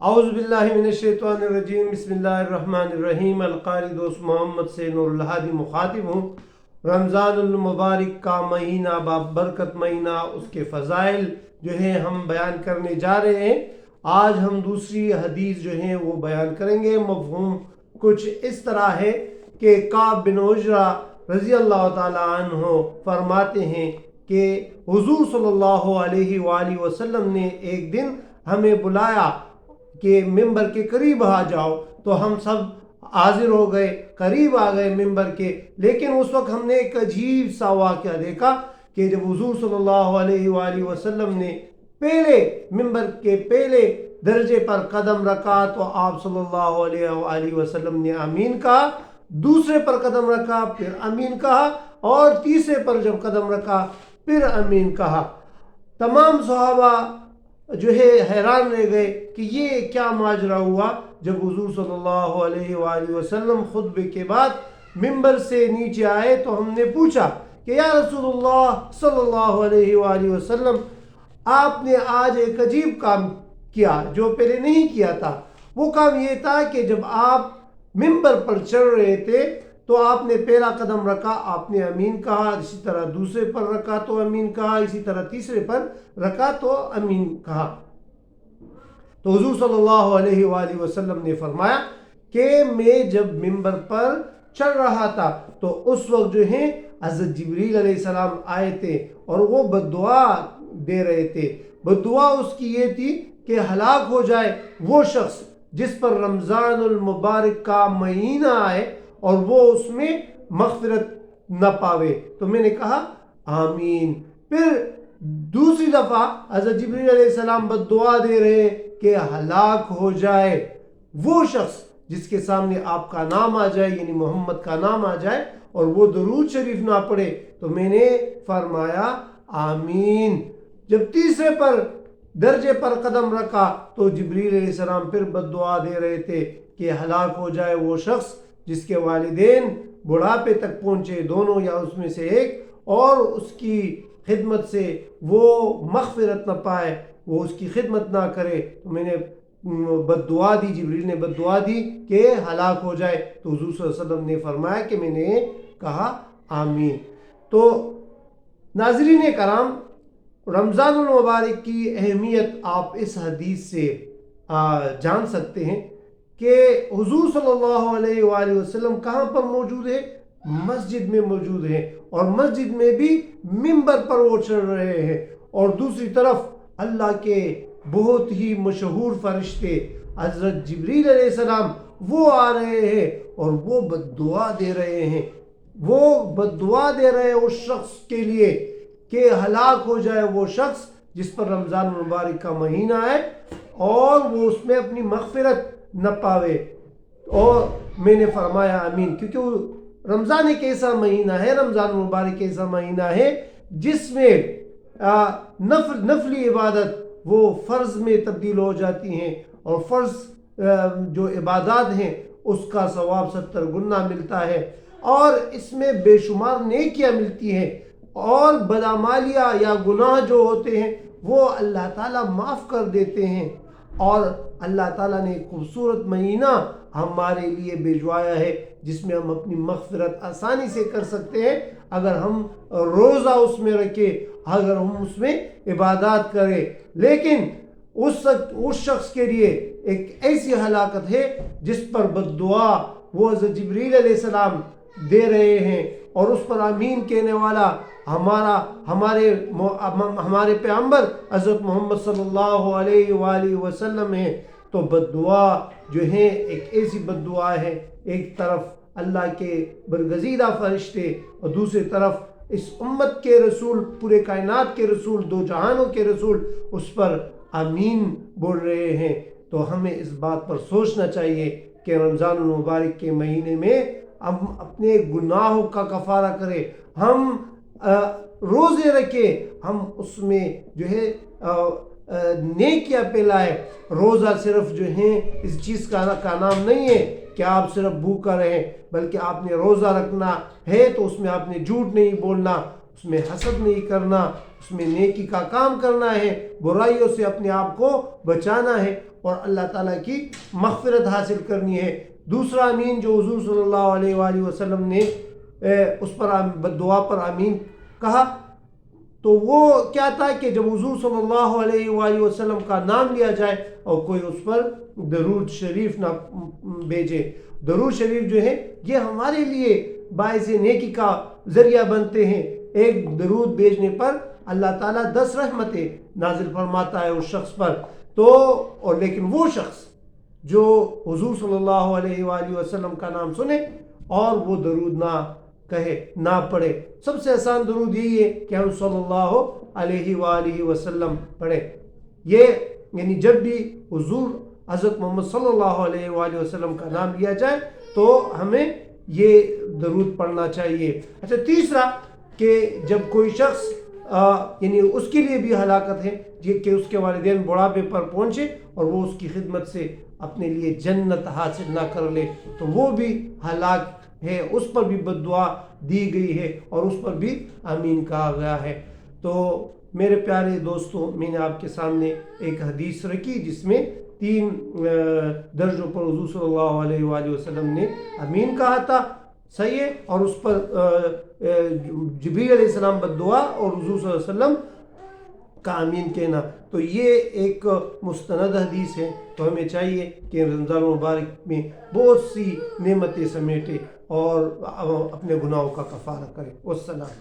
اعوذ باللہ من الشیطان الرجیم، بسم اللہ الرحمن الرحیم۔ القاری دوست محمد سے نور الہادی مخاطب ہوں۔ رمضان المبارک کا مہینہ بابرکت مہینہ، اس کے فضائل جو ہیں ہم بیان کرنے جا رہے ہیں۔ آج ہم دوسری حدیث جو ہیں وہ بیان کریں گے۔ مفہوم کچھ اس طرح ہے کہ کعب بن عجرہ رضی اللہ تعالی عنہ فرماتے ہیں کہ حضور صلی اللہ علیہ وآلہ وسلم نے ایک دن ہمیں بلایا کہ ممبر کے قریب آ جاؤ، تو ہم سب حاضر ہو گئے، قریب آ گئے ممبر کے۔ لیکن اس وقت ہم نے ایک عجیب سا واقعہ دیکھا کہ جب حضور صلی اللہ علیہ وآلہ وسلم نے پہلے ممبر کے پہلے درجے پر قدم رکھا تو آپ صلی اللہ علیہ وآلہ وسلم نے آمین کہا، دوسرے پر قدم رکھا پھر آمین کہا، اور تیسرے پر جب قدم رکھا پھر آمین کہا۔ تمام صحابہ جو ہے حیران رہ گئے کہ یہ کیا ماجرا ہوا۔ جب حضور صلی اللہ علیہ وآلہ وسلم خطبے کے بعد ممبر سے نیچے آئے تو ہم نے پوچھا کہ یا رسول اللہ صلی اللہ علیہ وآلہ وسلم، آپ نے آج ایک عجیب کام کیا جو پہلے نہیں کیا تھا۔ وہ کام یہ تھا کہ جب آپ ممبر پر چڑھ رہے تھے تو آپ نے پہلا قدم رکھا، آپ نے امین کہا، اسی طرح دوسرے پر رکھا تو امین کہا، اسی طرح تیسرے پر رکھا تو امین کہا۔ تو حضور صلی اللہ علیہ وآلہ وسلم نے فرمایا کہ میں جب ممبر پر چڑھ رہا تھا تو اس وقت جو ہے حضرت جبریل علیہ السلام آئے تھے اور وہ بددعا دے رہے تھے۔ بددعا اس کی یہ تھی کہ ہلاک ہو جائے وہ شخص جس پر رمضان المبارک کا مہینہ آئے اور وہ اس میں مغفرت نہ پاوے۔ تو میں نے کہا آمین۔ پھر دوسری دفعہ حضرت جبریل علیہ السلام بددعا دے رہے کہ ہلاک ہو جائے وہ شخص جس کے سامنے آپ کا نام آ جائے، یعنی محمد کا نام آ جائے اور وہ درود شریف نہ پڑھے۔ تو میں نے فرمایا آمین۔ جب تیسرے پر درجے پر قدم رکھا تو جبریل علیہ السلام پھر بددعا دے رہے تھے کہ ہلاک ہو جائے وہ شخص جس کے والدین بڑھاپے تک پہنچے، دونوں یا اس میں سے ایک، اور اس کی خدمت سے وہ مغفرت نہ پائے، وہ اس کی خدمت نہ کرے۔ تو میں نے بددعا دی، جبریل نے بددعا دی کہ ہلاک ہو جائے۔ تو حضور صلی اللہ علیہ وسلم نے فرمایا کہ میں نے کہا آمین۔ تو ناظرین کرام، رمضان المبارک کی اہمیت آپ اس حدیث سے جان سکتے ہیں کہ حضور صلی اللہ علیہ وآلہ وسلم کہاں پر موجود ہے؟ مسجد میں موجود ہیں، اور مسجد میں بھی ممبر پر وہ چڑھ رہے ہیں، اور دوسری طرف اللہ کے بہت ہی مشہور فرشتے حضرت جبریل علیہ السلام وہ آ رہے ہیں اور وہ بددعا دے رہے ہیں۔ وہ بددعا دے رہے ہیں اس شخص کے لیے کہ ہلاک ہو جائے وہ شخص جس پر رمضان المبارک کا مہینہ ہے اور وہ اس میں اپنی مغفرت نہ پاوے۔ اور میں نے فرمایا آمین، کیونکہ رمضان ایک ایسا مہینہ ہے، رمضان المبارک ایسا مہینہ ہے جس میں نفلی عبادت وہ فرض میں تبدیل ہو جاتی ہیں، اور فرض جو عبادات ہیں اس کا ثواب 70 گنا ملتا ہے، اور اس میں بے شمار نیکیاں ملتی ہیں، اور بدعمالیاں یا گناہ جو ہوتے ہیں وہ اللہ تعالیٰ معاف کر دیتے ہیں۔ اور اللہ تعالیٰ نے ایک خوبصورت مہینہ ہمارے لیے بھیجوایا ہے جس میں ہم اپنی مغفرت آسانی سے کر سکتے ہیں اگر ہم روزہ اس میں رکھیں، اگر ہم اس میں عبادات کریں۔ لیکن اس شخص کے لیے ایک ایسی ہلاکت ہے جس پر بددعا وہ حضرت جبریل علیہ السلام دے رہے ہیں، اور اس پر آمین کہنے والا ہمارے پیغمبر حضرت محمد صلی اللہ علیہ وآلہ وسلم ہیں۔ تو بددعا جو ہے ایک ایسی بددعا ہے، ایک طرف اللہ کے برگزیدہ فرشتے اور دوسری طرف اس امت کے رسول، پورے کائنات کے رسول، دو جہانوں کے رسول اس پر آمین بول رہے ہیں۔ تو ہمیں اس بات پر سوچنا چاہیے کہ رمضان المبارک کے مہینے میں ہم اپنے گناہوں کا کفارہ کریں، ہم روزے رکھیں، ہم اس میں جو ہے نیکیاں پھیلائیں۔ روزہ صرف جو ہے اس چیز کا نام نہیں ہے کہ آپ صرف بھوکا رہیں، بلکہ آپ نے روزہ رکھنا ہے تو اس میں آپ نے جھوٹ نہیں بولنا، اس میں حسد نہیں کرنا، اس میں نیکی کا کام کرنا ہے، برائیوں سے اپنے آپ کو بچانا ہے اور اللہ تعالیٰ کی مغفرت حاصل کرنی ہے۔ دوسرا آمین جو حضور صلی اللہ علیہ وآلہ وسلم نے اس پر دعا پر آمین کہا تو وہ کیا تھا کہ جب حضور صلی اللہ علیہ وآلہ وسلم کا نام لیا جائے اور کوئی اس پر درود شریف نہ بھیجے۔ درود شریف جو ہے یہ ہمارے لیے باعث نیکی کا ذریعہ بنتے ہیں۔ ایک درود بھیجنے پر اللہ تعالیٰ 10 رحمتیں نازل فرماتا ہے اس شخص پر۔ تو اور لیکن وہ شخص جو حضور صلی اللہ علیہ وآلہ وسلم کا نام سنے اور وہ درود نہ کہے نہ پڑھے، سب سے آسان درود یہی ہے کہ ہم صلی اللہ علیہ وآلہ وسلم پڑھے۔ یہ یعنی جب بھی حضور حضرت محمد صلی اللہ علیہ وآلہ وسلم کا نام لیا جائے تو ہمیں یہ درود پڑھنا چاہیے۔ اچھا، تیسرا کہ جب کوئی شخص یعنی اس کے لیے بھی ہلاکت ہے کہ اس کے والدین بڑھاپے پر پہنچے اور وہ اس کی خدمت سے اپنے لیے جنت حاصل نہ کر لے تو وہ بھی ہلاک ہے، اس پر بھی بد دعا دی گئی ہے اور اس پر بھی آمین کہا گیا ہے۔ تو میرے پیارے دوستوں، میں نے آپ کے سامنے ایک حدیث رکھی جس میں 3 درجوں پر حضور صلی اللہ علیہ وآلہ وسلم نے آمین کہا تھا، صحیح ہے، اور اس پر جبریل علیہ السلام بد دعا اور حضور صلی اللہ علیہ وسلم کا آمین کہنا۔ تو یہ ایک مستند حدیث ہے، تو ہمیں چاہیے کہ رمضان المبارک میں بہت سی نعمتیں سمیٹے اور اپنے گناہوں کا کفارہ کرے۔ والسلام۔